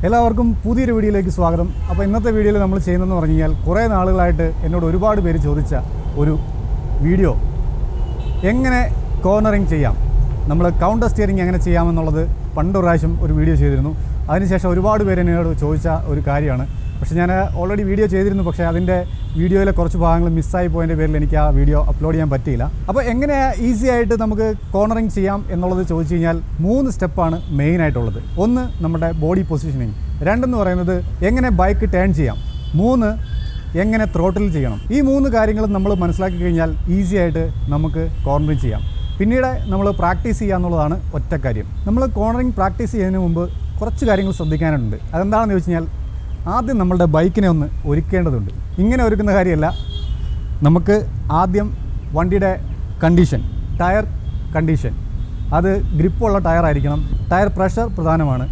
എല്ലാവർക്കും പുതിയൊരു വീഡിയോയിലേക്ക് സ്വാഗതം. അപ്പോൾ ഇന്നത്തെ വീഡിയോയിൽ നമ്മൾ ചെയ്യുന്നതെന്ന് പറഞ്ഞു കഴിഞ്ഞാൽ കുറേ നാളുകളായിട്ട് എന്നോട് ഒരുപാട് പേര് ചോദിച്ച ഒരു വീഡിയോ, എങ്ങനെ കോർണറിങ് ചെയ്യാം, നമ്മൾ കൗണ്ടർ സ്റ്റിയറിങ് എങ്ങനെ ചെയ്യാമെന്നുള്ളത് പണ്ടൊരു പ്രാവശ്യം ഒരു വീഡിയോ ചെയ്തിരുന്നു. അതിനുശേഷം ഒരുപാട് പേര് എന്നോട് ചോദിച്ച ഒരു കാര്യമാണ്. പക്ഷേ ഞാൻ ഓൾറെഡി വീഡിയോ ചെയ്തിരുന്നു, പക്ഷേ അതിൻ്റെ വീഡിയോയിലെ കുറച്ച് ഭാഗങ്ങൾ മിസ്സായി പോയതിൻ്റെ പേരിൽ എനിക്ക് ആ വീഡിയോ അപ്ലോഡ് ചെയ്യാൻ പറ്റിയില്ല. അപ്പോൾ എങ്ങനെ ഈസി ആയിട്ട് നമുക്ക് കോർണറിങ് ചെയ്യാം എന്നുള്ളത് ചോദിച്ചു കഴിഞ്ഞാൽ 3 സ്റ്റെപ്പാണ് മെയിനായിട്ടുള്ളത്. ഒന്ന് നമ്മുടെ ബോഡി പൊസിഷനിങ്, രണ്ടെന്ന് പറയുന്നത് എങ്ങനെ ബൈക്ക് ടേൺ ചെയ്യാം, 3 എങ്ങനെ ത്രോട്ടിൽ ചെയ്യണം. ഈ 3 കാര്യങ്ങളും നമ്മൾ മനസ്സിലാക്കി കഴിഞ്ഞാൽ ഈസി ആയിട്ട് നമുക്ക് കോർണറിങ് ചെയ്യാം. പിന്നീട് നമ്മൾ പ്രാക്ടീസ് ചെയ്യുക എന്നുള്ളതാണ് ഒറ്റ കാര്യം. നമ്മൾ കോർണറിങ് പ്രാക്ടീസ് ചെയ്യുന്നതിന് മുമ്പ് കുറച്ച് കാര്യങ്ങൾ ശ്രദ്ധിക്കാനുണ്ട്. അതെന്താണെന്ന് ചോദിച്ചു കഴിഞ്ഞാൽ ആദ്യം നമ്മളുടെ ബൈക്കിനെ ഒന്ന് ഒരുക്കേണ്ടതുണ്ട്. ഇങ്ങനെ ഒരുക്കുന്ന കാര്യമല്ല, നമുക്ക് ആദ്യം വണ്ടിയുടെ കണ്ടീഷൻ, ടയർ കണ്ടീഷൻ, അത് ഗ്രിപ്പുള്ള ടയർ ആയിരിക്കണം. ടയർ പ്രഷർ പ്രധാനമാണ്.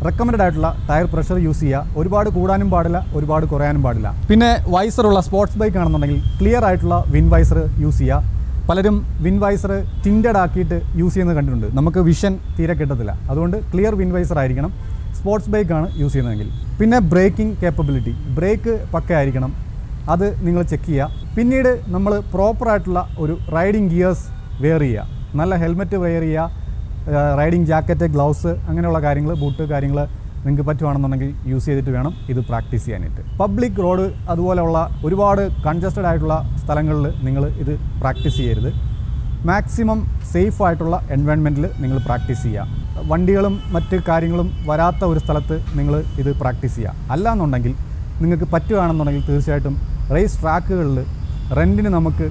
റെക്കമെൻഡ് ആയിട്ടുള്ള ടയർ പ്രഷർ യൂസ് ചെയ്യുക. ഒരുപാട് കൂടാനും പാടില്ല, ഒരുപാട് കുറയാനും പാടില്ല. പിന്നെ വൈസറുള്ള സ്പോർട്സ് ബൈക്ക് ആണെന്നുണ്ടെങ്കിൽ ക്ലിയർ ആയിട്ടുള്ള വിൻ വൈസർ യൂസ് ചെയ്യുക. പലരും വിൻ വൈസർ ടിൻറ്റഡ് ആക്കിയിട്ട് യൂസ് ചെയ്യുന്നത് കണ്ടിട്ടുണ്ട്. നമുക്ക് വിഷൻ തീരെ കിട്ടത്തില്ല. അതുകൊണ്ട് ക്ലിയർ വിൻ വൈസർ ആയിരിക്കണം സ്പോർട്സ് ബൈക്കാണ് യൂസ് ചെയ്യുന്നതെങ്കിൽ. പിന്നെ ബ്രേക്കിംഗ് കേപ്പബിലിറ്റി, ബ്രേക്ക് പക്കയായിരിക്കണം, അത് നിങ്ങൾ ചെക്ക് ചെയ്യുക. പിന്നീട് നമ്മൾ പ്രോപ്പറായിട്ടുള്ള ഒരു റൈഡിങ് ഗിയേഴ്സ് വെയർ ചെയ്യുക, നല്ല ഹെൽമെറ്റ് വെയർ ചെയ്യുക, റൈഡിങ് ജാക്കറ്റ്, ഗ്ലൗസ്, അങ്ങനെയുള്ള കാര്യങ്ങൾ, ബൂട്ട് കാര്യങ്ങൾ നിങ്ങൾക്ക് പറ്റുവാണെന്നുണ്ടെങ്കിൽ യൂസ് ചെയ്തിട്ട് വേണം ഇത് പ്രാക്ടീസ് ചെയ്യാനായിട്ട്. പബ്ലിക് റോഡ് അതുപോലെയുള്ള ഒരുപാട് കൺജസ്റ്റഡ് ആയിട്ടുള്ള സ്ഥലങ്ങളിൽ നിങ്ങൾ ഇത് പ്രാക്ടീസ് ചെയ്യരുത്. മാക്സിമം സേഫ് ആയിട്ടുള്ള എൻവയോൺമെൻറ്റിൽ നിങ്ങൾ പ്രാക്ടീസ് ചെയ്യുക. വണ്ടികളും മറ്റ് കാര്യങ്ങളും വരാത്ത ഒരു സ്ഥലത്ത് നിങ്ങൾ ഇത് പ്രാക്ടീസ് ചെയ്യുക. അല്ലാന്നുണ്ടെങ്കിൽ നിങ്ങൾക്ക് പറ്റുകയാണെന്നുണ്ടെങ്കിൽ തീർച്ചയായിട്ടും റേസ് ട്രാക്കുകളിൽ റെൻറ്റിന് നമുക്ക്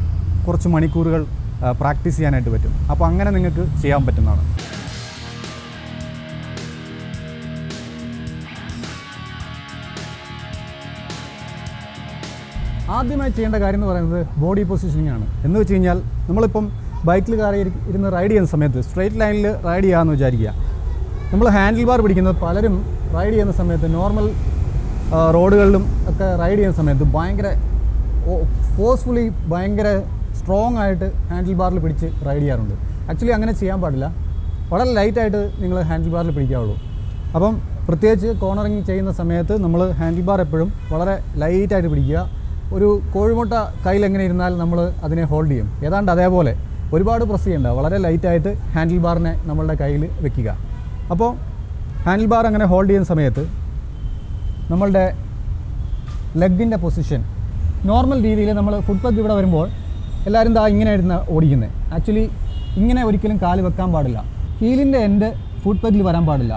കുറച്ച് മണിക്കൂറുകൾ പ്രാക്ടീസ് ചെയ്യാനായിട്ട് പറ്റും. അപ്പോൾ അങ്ങനെ നിങ്ങൾക്ക് ചെയ്യാൻ പറ്റുന്നതാണ്. ആദ്യമായി ചെയ്യേണ്ട കാര്യം എന്ന് പറയുന്നത് ബോഡി പൊസിഷനിങ് ആണ്. എന്ന് വെച്ച് കഴിഞ്ഞാൽ നമ്മളിപ്പം ബൈക്കിൽ കയറി ഇരുന്ന് റൈഡ് ചെയ്യുന്ന സമയത്ത് സ്ട്രെയിറ്റ് ലൈനിൽ റൈഡ് ചെയ്യാമെന്ന് വിചാരിക്കുക. നമ്മൾ ഹാൻഡിൽ ബാർ പിടിക്കുന്നത് പലരും റൈഡ് ചെയ്യുന്ന സമയത്ത് നോർമൽ റോഡുകളിലും ഒക്കെ റൈഡ് ചെയ്യുന്ന സമയത്ത് ഭയങ്കര ഫോഴ്സ്ഫുള്ളി, ഭയങ്കര സ്ട്രോങ് ആയിട്ട് ഹാൻഡിൽ ബാറിൽ പിടിച്ച് റൈഡ് ചെയ്യാറുണ്ട്. ആക്ച്വലി അങ്ങനെ ചെയ്യാൻ പാടില്ല. വളരെ ലൈറ്റായിട്ട് നിങ്ങൾ ഹാൻഡിൽ ബാറിൽ പിടിക്കാവുള്ളൂ. അപ്പം പ്രത്യേകിച്ച് കോർണറിങ് ചെയ്യുന്ന സമയത്ത് നമ്മൾ ഹാൻഡിൽ ബാർ എപ്പോഴും വളരെ ലൈറ്റായിട്ട് പിടിക്കുക. ഒരു കോഴിമുട്ട കയ്യിൽ എങ്ങനെ ഇരുന്നാൽ നമ്മൾ അതിനെ ഹോൾഡ് ചെയ്യും, ഏതാണ്ട് അതേപോലെ ഒരുപാട് പ്രസ് ചെയ്യേണ്ട, വളരെ ലൈറ്റായിട്ട് ഹാൻഡിൽ ബാറിനെ നമ്മളുടെ കയ്യിൽ വെക്കുക. അപ്പോൾ ഹാൻഡിൽ ബാർ അങ്ങനെ ഹോൾഡ് ചെയ്യുന്ന സമയത്ത് നമ്മളുടെ ലെഗിൻ്റെ പൊസിഷൻ നോർമൽ രീതിയിൽ നമ്മൾ ഫുട് പഗ് ഇവിടെ വരുമ്പോൾ എല്ലാവരും ഇങ്ങനെ ആയിരുന്നു ഓടിക്കുന്നത്. ആക്ച്വലി ഇങ്ങനെ ഒരിക്കലും കാല് വെക്കാൻ പാടില്ല. ഹീലിൻ്റെ എൻഡ് ഫുട് പഗിൽ വരാൻ പാടില്ല.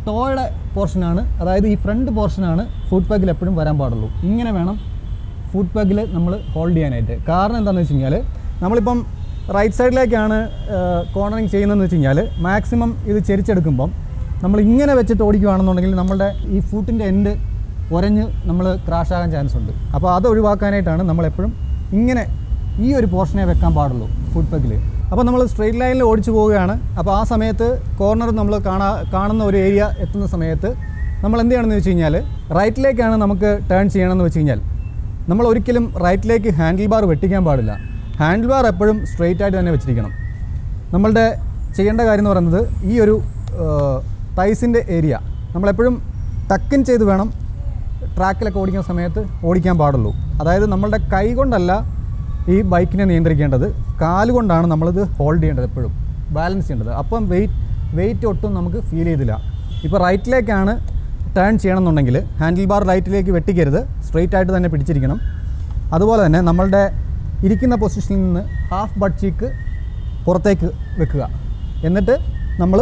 ടോയുടെ പോർഷനാണ്, അതായത് ഈ ഫ്രണ്ട് പോർഷനാണ് ഫുട് പഗിൽ എപ്പോഴും വരാൻ പാടുള്ളൂ. ഇങ്ങനെ വേണം ഫുട് പഗിൽ നമ്മൾ ഹോൾഡ് ചെയ്യാനായിട്ട്. കാരണം എന്താണെന്ന് വെച്ച് കഴിഞ്ഞാൽ നമ്മളിപ്പം റൈറ്റ് സൈഡിലേക്കാണ് കോർണറിങ് ചെയ്യുന്നതെന്ന് വെച്ച് കഴിഞ്ഞാൽ മാക്സിമം ഇത് ചെരിച്ചെടുക്കുമ്പം നമ്മൾ ഇങ്ങനെ വെച്ചിട്ട് ഓടിക്കുകയാണെന്നുണ്ടെങ്കിൽ നമ്മളുടെ ഈ ഫുട്ടിൻ്റെ എൻഡ് ഉരഞ്ഞ് നമ്മൾ ക്രാഷ് ആകാൻ ചാൻസ് ഉണ്ട്. അപ്പോൾ അത് ഒഴിവാക്കാനായിട്ടാണ് നമ്മളെപ്പോഴും ഇങ്ങനെ ഈ ഒരു പോർഷനെ വെക്കാൻ പാടുള്ളൂ ഫുട് പഗിൽ. അപ്പോൾ നമ്മൾ സ്ട്രെയിറ്റ് ലൈനിൽ ഓടിച്ചു പോവുകയാണ്. അപ്പോൾ ആ സമയത്ത് കോർണർ നമ്മൾ കാണുന്ന ഒരു ഏരിയ എത്തുന്ന സമയത്ത് നമ്മൾ എന്ത് ചെയ്യണമെന്ന് വെച്ച് കഴിഞ്ഞാൽ റൈറ്റിലേക്കാണ് നമുക്ക് ടേൺ ചെയ്യണമെന്ന് വെച്ച് കഴിഞ്ഞാൽ നമ്മൾ ഒരിക്കലും റൈറ്റിലേക്ക് ഹാൻഡിൽ ബാർ വെട്ടിക്കാൻ പാടില്ല. ഹാൻഡിൽ ബാർ എപ്പോഴും സ്ട്രെയിറ്റ് ആയിട്ട് തന്നെ വെച്ചിരിക്കണം. നമ്മളുടെ ചെയ്യേണ്ട കാര്യം എന്ന് പറയുന്നത് ഈ ഒരു തൈസിൻ്റെ ഏരിയ നമ്മളെപ്പോഴും ടക്കിൻ ചെയ്ത് വേണം ട്രാക്കിലൊക്കെ ഓടിക്കുന്ന സമയത്ത് ഓടിക്കാൻ പാടുള്ളൂ. അതായത് നമ്മളുടെ കൈ കൊണ്ടല്ല ഈ ബൈക്കിനെ നിയന്ത്രിക്കേണ്ടത്, കാലുകൊണ്ടാണ് നമ്മളിത് ഹോൾഡ് ചെയ്യേണ്ടത്, എപ്പോഴും ബാലൻസ് ചെയ്യേണ്ടത്. അപ്പം വെയിറ്റ് ഒട്ടും നമുക്ക് ഫീൽ ചെയ്തില്ല. ഇപ്പോൾ റൈറ്റിലേക്കാണ് ടേൺ ചെയ്യണമെന്നുണ്ടെങ്കിൽ ഹാൻഡിൽ ബാർ റൈറ്റിലേക്ക് വെട്ടിക്കരുത്, സ്ട്രെയിറ്റ് ആയിട്ട് തന്നെ പിടിച്ചിരിക്കണം. അതുപോലെ തന്നെ നമ്മളുടെ ഇരിക്കുന്ന പൊസിഷനിൽ നിന്ന് ഹാഫ് ബട്ട് ചീക്ക് പുറത്തേക്ക് വെക്കുക. എന്നിട്ട് നമ്മൾ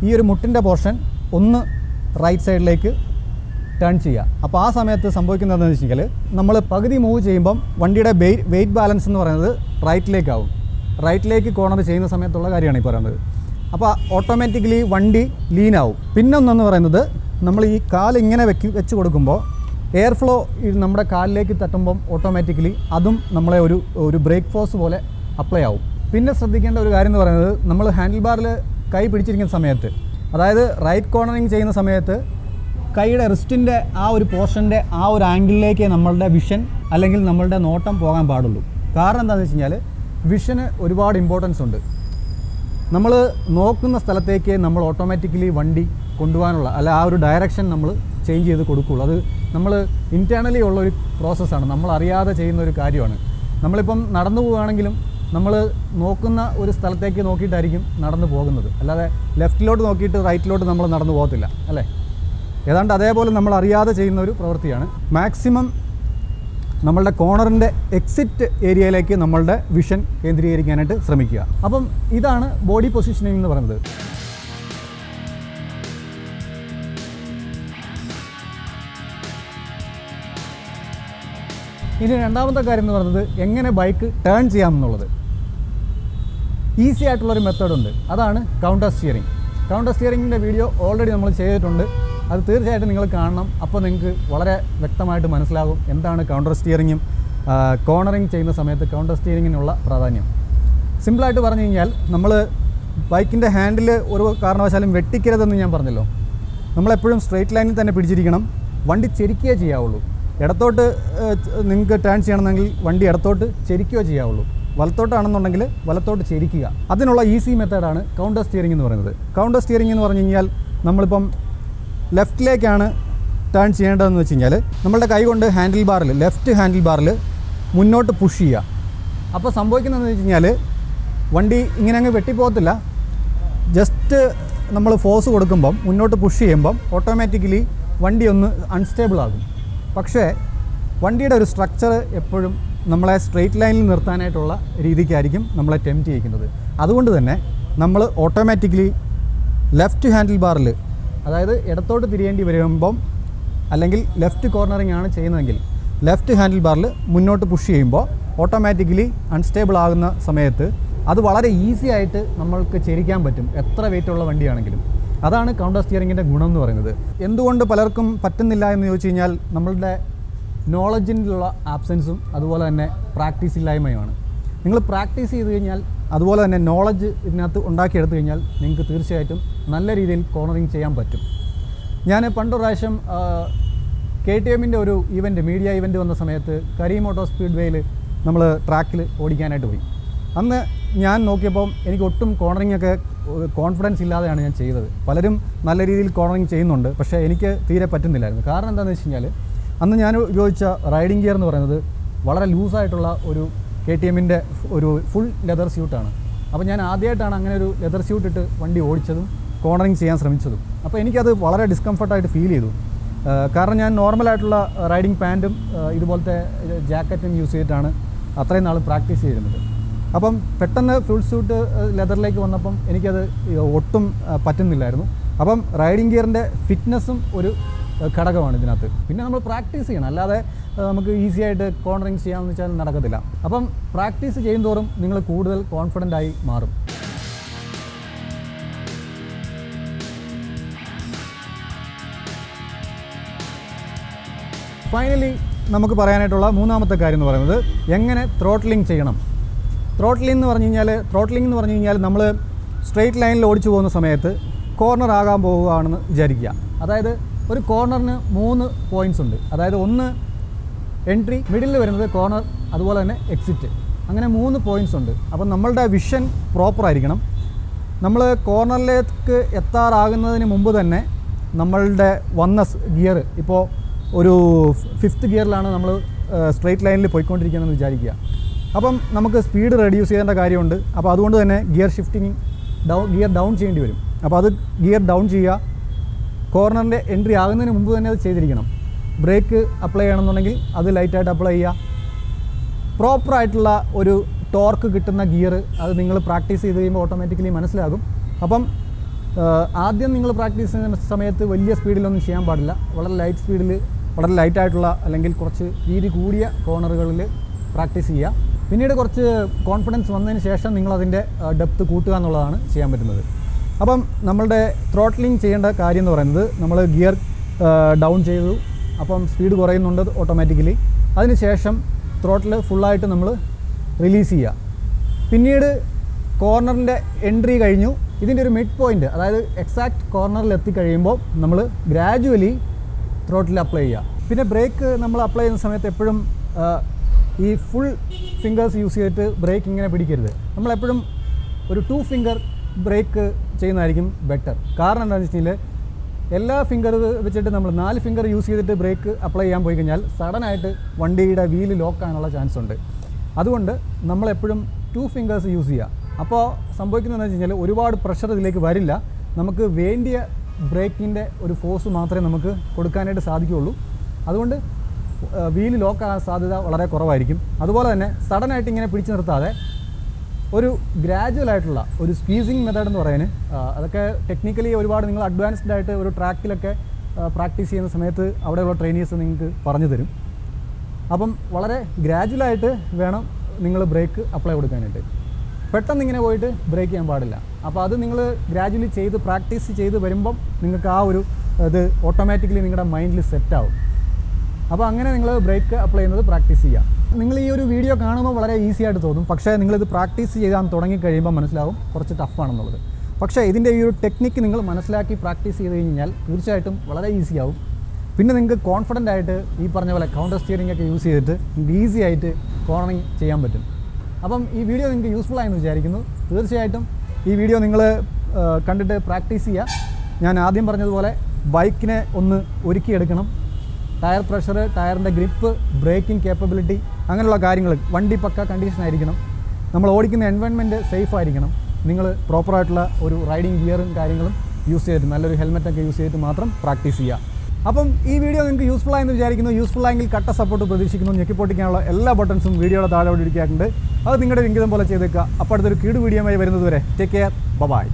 ഈ ഒരു മുട്ടിൻ്റെ പോർഷൻ ഒന്ന് റൈറ്റ് സൈഡിലേക്ക് ടേൺ ചെയ്യുക. അപ്പോൾ ആ സമയത്ത് സംഭവിക്കുന്നതെന്ന് വെച്ച് കഴിഞ്ഞാൽ നമ്മൾ പകുതി മൂവ് ചെയ്യുമ്പം വണ്ടിയുടെ വെയിറ്റ് ബാലൻസ് എന്ന് പറയുന്നത് റൈറ്റിലേക്കാവും. റൈറ്റിലേക്ക് കോർണർ ചെയ്യുന്ന സമയത്തുള്ള കാര്യമാണ് ഈ പറയുന്നത്. അപ്പോൾ ഓട്ടോമാറ്റിക്കലി വണ്ടി ലീനാവും. പിന്നൊന്നെന്ന് പറയുന്നത് നമ്മൾ ഈ കാലിങ്ങനെ വെച്ച് കൊടുക്കുമ്പോൾ എയർ ഫ്ലോ നമ്മുടെ കാലിലേക്ക് തട്ടുമ്പം ഓട്ടോമാറ്റിക്കലി അതും നമ്മളെ ഒരു ബ്രേക്ക് ഫോഴ്സ് പോലെ അപ്ലൈ ആവും. പിന്നെ ശ്രദ്ധിക്കേണ്ട ഒരു കാര്യം എന്ന് പറയുന്നത് നമ്മൾ ഹാൻഡിൽ ബാറിൽ കൈ പിടിച്ചിരിക്കുന്ന സമയത്ത്, അതായത് റൈറ്റ് കോർണറിങ് ചെയ്യുന്ന സമയത്ത് കൈയുടെ റിസ്റ്റിൻ്റെ ആ ഒരു പോർഷൻ്റെ ആ ഒരു ആംഗിളിലേക്ക് നമ്മളുടെ വിഷൻ അല്ലെങ്കിൽ നമ്മളുടെ നോട്ടം പോകാൻ പാടുള്ളൂ. കാരണം എന്താണെന്ന് വെച്ച് കഴിഞ്ഞാൽ വിഷന് ഒരുപാട് ഇമ്പോർട്ടൻസ് ഉണ്ട്. നമ്മൾ നോക്കുന്ന സ്ഥലത്തേക്ക് നമ്മൾ ഓട്ടോമാറ്റിക്കലി വണ്ടി കൊണ്ടുപോകാനുള്ള അല്ല ആ ഒരു ഡയറക്ഷൻ നമ്മൾ ചേഞ്ച് ചെയ്ത് കൊടുക്കുകയുള്ളൂ. അത് നമ്മൾ ഇൻറ്റേർണലി ഉള്ളൊരു പ്രോസസ്സാണ്, നമ്മൾ അറിയാതെ ചെയ്യുന്ന ഒരു കാര്യമാണ്. നമ്മളിപ്പം നടന്നു പോവുകയാണെങ്കിലും നമ്മൾ നോക്കുന്ന ഒരു സ്ഥലത്തേക്ക് നോക്കിയിട്ടായിരിക്കും നടന്നു പോകുന്നത്, അല്ലാതെ ലെഫ്റ്റിലോട്ട് നോക്കിയിട്ട് റൈറ്റിലോട്ട് നമ്മൾ നടന്നു പോകത്തില്ല അല്ലേ. ഏതാണ്ട് അതേപോലെ നമ്മൾ അറിയാതെ ചെയ്യുന്ന ഒരു പ്രവൃത്തിയാണ്. മാക്സിമം നമ്മളുടെ കോർണറിൻ്റെ എക്സിറ്റ് ഏരിയയിലേക്ക് നമ്മളുടെ വിഷൻ കേന്ദ്രീകരിക്കാനായിട്ട് ശ്രമിക്കുക. അപ്പം ഇതാണ് ബോഡി പൊസിഷനിങ് എന്ന് പറയുന്നത്. ഇനി രണ്ടാമത്തെ കാര്യം എന്ന് പറയുന്നത് എങ്ങനെ ബൈക്ക് ടേൺ ചെയ്യാമെന്നുള്ളത്. ഈസി ആയിട്ടുള്ളൊരു മെത്തേഡുണ്ട്, അതാണ് കൗണ്ടർ സ്റ്റിയറിംഗ്. കൗണ്ടർ സ്റ്റിയറിങ്ങിൻ്റെ വീഡിയോ ഓൾറെഡി നമ്മൾ ചെയ്തിട്ടുണ്ട്, അത് തീർച്ചയായിട്ടും നിങ്ങൾ കാണണം. അപ്പോൾ നിങ്ങൾക്ക് വളരെ വ്യക്തമായിട്ട് മനസ്സിലാകും എന്താണ് കൗണ്ടർ സ്റ്റിയറിങ്ങും കോർണറിങ് ചെയ്യുന്ന സമയത്ത് കൗണ്ടർ സ്റ്റിയറിങ്ങിനുള്ള പ്രാധാന്യം. സിമ്പിളായിട്ട് പറഞ്ഞു കഴിഞ്ഞാൽ നമ്മൾ ബൈക്കിൻ്റെ ഹാൻഡിൽ ഒരു കാരണവശാലും വെട്ടിക്കരുതെന്ന് ഞാൻ പറഞ്ഞല്ലോ. നമ്മളെപ്പോഴും സ്ട്രെയിറ്റ് ലൈനിൽ തന്നെ പിടിച്ചിരിക്കണം, വണ്ടി ചെരിക്കുകയേ ചെയ്യാവുള്ളൂ. ഇടത്തോട്ട് നിങ്ങൾക്ക് ടേൺ ചെയ്യണമെങ്കിൽ വണ്ടി ഇടത്തോട്ട് ചെരിക്കുകയോ ചെയ്യാവുള്ളൂ, വലത്തോട്ടാണെന്നുണ്ടെങ്കിൽ വലത്തോട്ട് ചെരിക്കുക. അതിനുള്ള ഈസി മെത്തേഡാണ് കൗണ്ടർ സ്റ്റിയറിംഗ് എന്ന് പറയുന്നത്. കൗണ്ടർ സ്റ്റിയറിംഗ് എന്ന് പറഞ്ഞു കഴിഞ്ഞാൽ നമ്മളിപ്പം ലെഫ്റ്റിലേക്കാണ് ടേൺ ചെയ്യേണ്ടതെന്ന് വെച്ച് കഴിഞ്ഞാൽ നമ്മളുടെ കൈ കൊണ്ട് ഹാൻഡിൽ ബാറിൽ ലെഫ്റ്റ് ഹാൻഡിൽ ബാറിൽ മുന്നോട്ട് പുഷ് ചെയ്യുക. അപ്പോൾ സംഭവിക്കുന്നതെന്ന് വെച്ച് കഴിഞ്ഞാൽ വണ്ടി ഇങ്ങനെ അങ്ങ് വെട്ടിപ്പോകത്തില്ല, ജസ്റ്റ് നമ്മൾ ഫോഴ്സ് കൊടുക്കുമ്പം മുന്നോട്ട് പുഷ് ചെയ്യുമ്പം ഓട്ടോമാറ്റിക്കലി വണ്ടി ഒന്ന് അൺസ്റ്റേബിൾ ആകും. പക്ഷേ വണ്ടിയുടെ ഒരു സ്ട്രക്ചർ എപ്പോഴും നമ്മളെ സ്ട്രെയിറ്റ് ലൈനിൽ നിർത്താനായിട്ടുള്ള രീതിക്കായിരിക്കും നമ്മളെ ടെംപ്റ്റ് ചെയ്യിക്കുന്നത്. അതുകൊണ്ട് തന്നെ നമ്മൾ ഓട്ടോമാറ്റിക്കലി ലെഫ്റ്റ് ഹാൻഡിൽ ബാറിൽ, അതായത് ഇടത്തോട്ട് തിരിയേണ്ടി വരുമ്പം അല്ലെങ്കിൽ ലെഫ്റ്റ് കോർണറിങ് ആണ് ചെയ്യുന്നതെങ്കിൽ ലെഫ്റ്റ് ഹാൻഡിൽ ബാറിൽ മുന്നോട്ട് പുഷ് ചെയ്യുമ്പോൾ ഓട്ടോമാറ്റിക്കലി അൺസ്റ്റേബിൾ ആകുന്ന സമയത്ത് അത് വളരെ ഈസി ആയിട്ട് നമ്മൾക്ക് ചെരിക്കാൻ പറ്റും, എത്ര വെയിറ്റുള്ള വണ്ടിയാണെങ്കിലും. അതാണ് കൗണ്ടർ സ്റ്റിയറിങ്ങിൻ്റെ ഗുണം എന്ന് പറയുന്നത്. എന്തുകൊണ്ട് പലർക്കും പറ്റുന്നില്ല എന്ന് ചോദിച്ചു കഴിഞ്ഞാൽ നമ്മളുടെ നോളജിലുള്ള ആബ്സെൻസും അതുപോലെ തന്നെ പ്രാക്ടീസ് ഇല്ലായ്മയുമാണ്. നിങ്ങൾ പ്രാക്ടീസ് ചെയ്ത് കഴിഞ്ഞാൽ അതുപോലെ തന്നെ നോളജ് ഇതിനകത്ത് ഉണ്ടാക്കിയെടുത്തു കഴിഞ്ഞാൽ നിങ്ങൾക്ക് തീർച്ചയായിട്ടും നല്ല രീതിയിൽ കോർണറിങ് ചെയ്യാൻ പറ്റും. ഞാൻ പണ്ടൊരു പ്രാവശ്യം KTM ഒരു ഈവൻറ്റ്, മീഡിയ ഈവൻറ്റ് വന്ന സമയത്ത് കരീം ഓട്ടോ സ്പീഡ് വേയിൽ നമ്മൾ ട്രാക്കിൽ ഓടിക്കാനായിട്ട് പോയി. അന്ന് ഞാൻ നോക്കിയപ്പം എനിക്ക് ഒട്ടും കോർണറിങ്ങൊക്കെ കോൺഫിഡൻസ് ഇല്ലാതെയാണ് ഞാൻ ചെയ്തത്. പലരും നല്ല രീതിയിൽ കോർണറിങ് ചെയ്യുന്നുണ്ട്, പക്ഷേ എനിക്ക് തീരെ പറ്റുന്നില്ലായിരുന്നു. കാരണം എന്താണെന്ന് വെച്ച് കഴിഞ്ഞാൽ അന്ന് ഞാൻ ഉപയോഗിച്ച റൈഡിങ് ഗിയർ എന്ന് പറയുന്നത് വളരെ ലൂസായിട്ടുള്ള ഒരു KTM ഒരു ഫുൾ ലെതർ സ്യൂട്ടാണ്. അപ്പോൾ ഞാൻ ആദ്യമായിട്ടാണ് അങ്ങനെ ഒരു ലെതർ സ്യൂട്ട് ഇട്ട് വണ്ടി ഓടിച്ചതും കോർണറിങ് ചെയ്യാൻ ശ്രമിച്ചതും. അപ്പോൾ എനിക്കത് വളരെ ഡിസ്കംഫർട്ടായിട്ട് ഫീൽ ചെയ്തു. കാരണം ഞാൻ നോർമലായിട്ടുള്ള റൈഡിങ് പാൻറ്റും ഇതുപോലത്തെ ജാക്കറ്റും യൂസ് ചെയ്തിട്ടാണ് അത്രയും നാൾ പ്രാക്ടീസ് ചെയ്തിരുന്നത്. അപ്പം പെട്ടെന്ന് ഫുൾ സ്യൂട്ട് ലെതറിലേക്ക് വന്നപ്പം എനിക്കത് ഒട്ടും പറ്റുന്നില്ലായിരുന്നു. അപ്പം റൈഡിങ് ഗിയറിൻ്റെ ഫിറ്റ്നസ്സും ഒരു ഘടകമാണ് ഇതിനകത്ത്. പിന്നെ നമ്മൾ പ്രാക്ടീസ് ചെയ്യണം, അല്ലാതെ നമുക്ക് ഈസി ആയിട്ട് കോർണറിങ് ചെയ്യാമെന്ന് വെച്ചാൽ നടക്കത്തില്ല. അപ്പം പ്രാക്ടീസ് ചെയ്യുന്തോറും നിങ്ങൾ കൂടുതൽ കോൺഫിഡൻ്റ് ആയി മാറും. ഫൈനലി നമുക്ക് പറയാനായിട്ടുള്ള മൂന്നാമത്തെ കാര്യം എന്ന് പറയുന്നത് എങ്ങനെ ത്രോട്ട്ലിംഗ് ചെയ്യണം. ത്രോട്ട്ലിംഗ് എന്ന് പറഞ്ഞു കഴിഞ്ഞാൽ നമ്മൾ സ്ട്രെയിറ്റ് ലൈനിൽ ഓടിച്ചു പോകുന്ന സമയത്ത് കോർണർ ആകാൻ പോവുകയാണെന്ന് വിചാരിക്കുക. അതായത് ഒരു കോർണറിന് 3 പോയിൻറ്റ്സ് ഉണ്ട്. അതായത് ഒന്ന് എൻട്രി, മിഡിലിൽ വരുന്നത് കോർണർ, അതുപോലെ തന്നെ എക്സിറ്റ്. അങ്ങനെ 3 പോയിൻറ്റ്സ് ഉണ്ട്. അപ്പം നമ്മളുടെ വിഷൻ പ്രോപ്പറായിരിക്കണം. നമ്മൾ കോർണറിലേക്ക് എത്താറാകുന്നതിന് മുമ്പ് തന്നെ നമ്മളുടെ വന്ന ഗിയർ, ഇപ്പോൾ ഒരു 5th ഗിയറിലാണ് നമ്മൾ സ്ട്രെയിറ്റ് ലൈനിൽ പോയിക്കൊണ്ടിരിക്കുന്നതെന്ന് വിചാരിക്കുക. അപ്പം നമുക്ക് സ്പീഡ് റെഡ്യൂസ് ചെയ്യേണ്ട കാര്യമുണ്ട്. അപ്പോൾ അതുകൊണ്ട് തന്നെ ഗിയർ ഡൗൺ ചെയ്യേണ്ടി വരും. അപ്പോൾ അത് ഗിയർ ഡൗൺ ചെയ്യുക. കോർണറിൻ്റെ എൻട്രി ആകുന്നതിന് മുമ്പ് തന്നെ അത് ചെയ്തിരിക്കണം. ബ്രേക്ക് അപ്ലൈ ചെയ്യണമെന്നുണ്ടെങ്കിൽ അത് ലൈറ്റായിട്ട് അപ്ലൈ ചെയ്യുക. പ്രോപ്പറായിട്ടുള്ള ഒരു ടോർക്ക് കിട്ടുന്ന ഗിയർ അത് നിങ്ങൾ പ്രാക്ടീസ് ചെയ്ത് കഴിയുമ്പോൾ ഓട്ടോമാറ്റിക്കലി മനസ്സിലാകും. അപ്പം ആദ്യം നിങ്ങൾ പ്രാക്ടീസ് ചെയ്യുന്ന സമയത്ത് വലിയ സ്പീഡിലൊന്നും ചെയ്യാൻ പാടില്ല. വളരെ ലൈറ്റ് സ്പീഡിൽ, വളരെ ലൈറ്റായിട്ടുള്ള അല്ലെങ്കിൽ കുറച്ച് വീതി കൂടിയ കോർണറുകളിൽ പ്രാക്ടീസ് ചെയ്യുക. പിന്നീട് കുറച്ച് കോൺഫിഡൻസ് വന്നതിന് ശേഷം നിങ്ങളതിൻ്റെ ഡെപ്ത്ത് കൂട്ടുക എന്നുള്ളതാണ് ചെയ്യാൻ പറ്റുന്നത്. അപ്പം നമ്മളുടെ ത്രോട്ട്ലിംഗ് ചെയ്യേണ്ട കാര്യം എന്ന് പറയുന്നത് നമ്മൾ ഗിയർ ഡൗൺ ചെയ്തു, അപ്പം സ്പീഡ് കുറയുന്നുണ്ട് ഓട്ടോമാറ്റിക്കലി. അതിനുശേഷം ത്രോട്ടിൽ ഫുള്ളായിട്ട് നമ്മൾ റിലീസ് ചെയ്യുക. പിന്നീട് കോർണറിൻ്റെ എൻട്രി കഴിഞ്ഞു, ഇതിൻ്റെ ഒരു മിഡ് പോയിൻ്റ്, അതായത് എക്സാക്റ്റ് കോർണറിൽ എത്തിക്കഴിയുമ്പോൾ നമ്മൾ ഗ്രാജുവലി ത്രോട്ടിൽ അപ്ലൈ ചെയ്യുക. പിന്നെ ബ്രേക്ക് നമ്മൾ അപ്ലൈ ചെയ്യുന്ന സമയത്ത് എപ്പോഴും ഈ ഫുൾ ഫിംഗേഴ്സ് യൂസ് ചെയ്തിട്ട് ബ്രേക്ക് ഇങ്ങനെ പിടിക്കരുത്. നമ്മളെപ്പോഴും ഒരു 2 ഫിംഗർ ബ്രേക്ക് ചെയ്യുന്നതായിരിക്കും ബെറ്റർ. കാരണം എന്താണെന്ന് വെച്ച് കഴിഞ്ഞാൽ എല്ലാ ഫിംഗർ വെച്ചിട്ട് നമ്മൾ 4 ഫിംഗർ യൂസ് ചെയ്തിട്ട് ബ്രേക്ക് അപ്ലൈ ചെയ്യാൻ പോയി കഴിഞ്ഞാൽ സഡനായിട്ട് വണ്ടിയുടെ വീല് ലോക്കാകാനുള്ള ചാൻസ് ഉണ്ട്. അതുകൊണ്ട് നമ്മളെപ്പോഴും 2 ഫിംഗേഴ്സ് യൂസ് ചെയ്യുക. അപ്പോൾ സംഭവിക്കുന്നതെന്ന് വെച്ച് കഴിഞ്ഞാൽ ഒരുപാട് പ്രഷർ ഇതിലേക്ക് വരില്ല. നമുക്ക് വേണ്ടിയ ബ്രേക്കിൻ്റെ ഒരു ഫോഴ്സ് മാത്രമേ നമുക്ക് കൊടുക്കാനായിട്ട് സാധിക്കുകയുള്ളൂ. അതുകൊണ്ട് വീല് ലോക്കാകാൻ സാധ്യത വളരെ കുറവായിരിക്കും. അതുപോലെ തന്നെ സഡനായിട്ട് ഇങ്ങനെ പിടിച്ചു നിർത്താതെ ഒരു ഗ്രാജുവലായിട്ടുള്ള ഒരു സ്ക്വീസിങ് മെത്തേഡ് എന്ന് പറയുന്നത്, അതൊക്കെ ടെക്നിക്കലി ഒരുപാട് നിങ്ങൾ അഡ്വാൻസ്ഡ് ആയിട്ട് ഒരു ട്രാക്കിലൊക്കെ പ്രാക്ടീസ് ചെയ്യുന്ന സമയത്ത് അവിടെയുള്ള ട്രെയിനേഴ്സ് നിങ്ങൾക്ക് പറഞ്ഞു തരും. അപ്പം വളരെ ഗ്രാജുവലായിട്ട് വേണം നിങ്ങൾ ബ്രേക്ക് അപ്ലൈ കൊടുക്കാനായിട്ട്. പെട്ടെന്ന് ഇങ്ങനെ പോയിട്ട് ബ്രേക്ക് ചെയ്യാൻ പാടില്ല. അപ്പോൾ അത് നിങ്ങൾ ഗ്രാജുവലി ചെയ്ത് പ്രാക്ടീസ് ചെയ്ത് വരുമ്പം നിങ്ങൾക്ക് ആ ഒരു ഇത് ഓട്ടോമാറ്റിക്കലി നിങ്ങളുടെ മൈൻഡിൽ സെറ്റാവും. അപ്പോൾ അങ്ങനെ നിങ്ങൾ ബ്രേക്ക് അപ്ലൈ ചെയ്യുന്നത് പ്രാക്ടീസ് ചെയ്യുക. നിങ്ങൾ ഈ ഒരു വീഡിയോ കാണുമ്പോൾ വളരെ ഈസി ആയിട്ട് തോന്നും. പക്ഷേ നിങ്ങളിത് പ്രാക്ടീസ് ചെയ്യാൻ തുടങ്ങിക്കഴിയുമ്പോൾ മനസ്സിലാവും കുറച്ച് ടഫാണെന്നുള്ളത്. പക്ഷേ ഇതിൻ്റെ ഈ ഒരു ടെക്നിക്ക് നിങ്ങൾ മനസ്സിലാക്കി പ്രാക്ടീസ് ചെയ്ത് കഴിഞ്ഞാൽ തീർച്ചയായിട്ടും വളരെ ഈസി ആവും. പിന്നെ നിങ്ങൾക്ക് കോൺഫിഡൻ്റ് ആയിട്ട് ഈ പറഞ്ഞ പോലെ കൗണ്ടർ സ്റ്റിയറിംഗ് ഒക്കെ യൂസ് ചെയ്തിട്ട് ഈസി ആയിട്ട് കോർണറിങ് ചെയ്യാൻ പറ്റും. അപ്പം ഈ വീഡിയോ നിങ്ങൾക്ക് യൂസ്ഫുൾ ആയെന്ന് വിചാരിക്കുന്നു. തീർച്ചയായിട്ടും ഈ വീഡിയോ നിങ്ങൾ കണ്ടിട്ട് പ്രാക്ടീസ് ചെയ്യുക. ഞാൻ ആദ്യം പറഞ്ഞതുപോലെ ബൈക്കിനെ ഒന്ന് ഒരുക്കിയെടുക്കണം. ടയർ പ്രഷർ, ടയറിൻ്റെ ഗ്രിപ്പ്, ബ്രേക്കിംഗ് കേപ്പബിലിറ്റി, അങ്ങനെയുള്ള കാര്യങ്ങൾ, വണ്ടി പക്ക കണ്ടീഷൻ ആയിരിക്കണം. നമ്മൾ ഓടിക്കുന്ന എൻവയോൺമെൻറ്റ് സേഫ് ആയിരിക്കണം. നിങ്ങൾ പ്രോപ്പറായിട്ടുള്ള ഒരു റൈഡിങ് ഗിയറും കാര്യങ്ങളും യൂസ് ചെയ്തിട്ട് നല്ലൊരു ഹെൽമെറ്റൊക്കെ യൂസ് ചെയ്തിട്ട് മാത്രം പ്രാക്ടീസ് ചെയ്യുക. അപ്പം ഈ വീഡിയോ നിങ്ങൾക്ക് യൂസ്ഫുൾ ആയെന്ന് വിചാരിക്കുന്നു. യൂസ്ഫുൾ ആയെങ്കിൽ കട്ട സപ്പോർട്ട് പ്രതീക്ഷിക്കുന്നു. ഞെക്കിപ്പൊട്ടിക്കാനുള്ള എല്ലാ ബട്ടൺസും വീഡിയോയുടെ താഴെ ഇടിക്കാറുണ്ട്. അത് നിങ്ങളുടെ വിഹിതം പോലെ ചെയ്തേക്കുക. അപ്പോൾ അടുത്തൊരു കീട് വീഡിയോയുമായി വരുന്നതുവരെ ടേക്ക് കെയർ, ബൈ.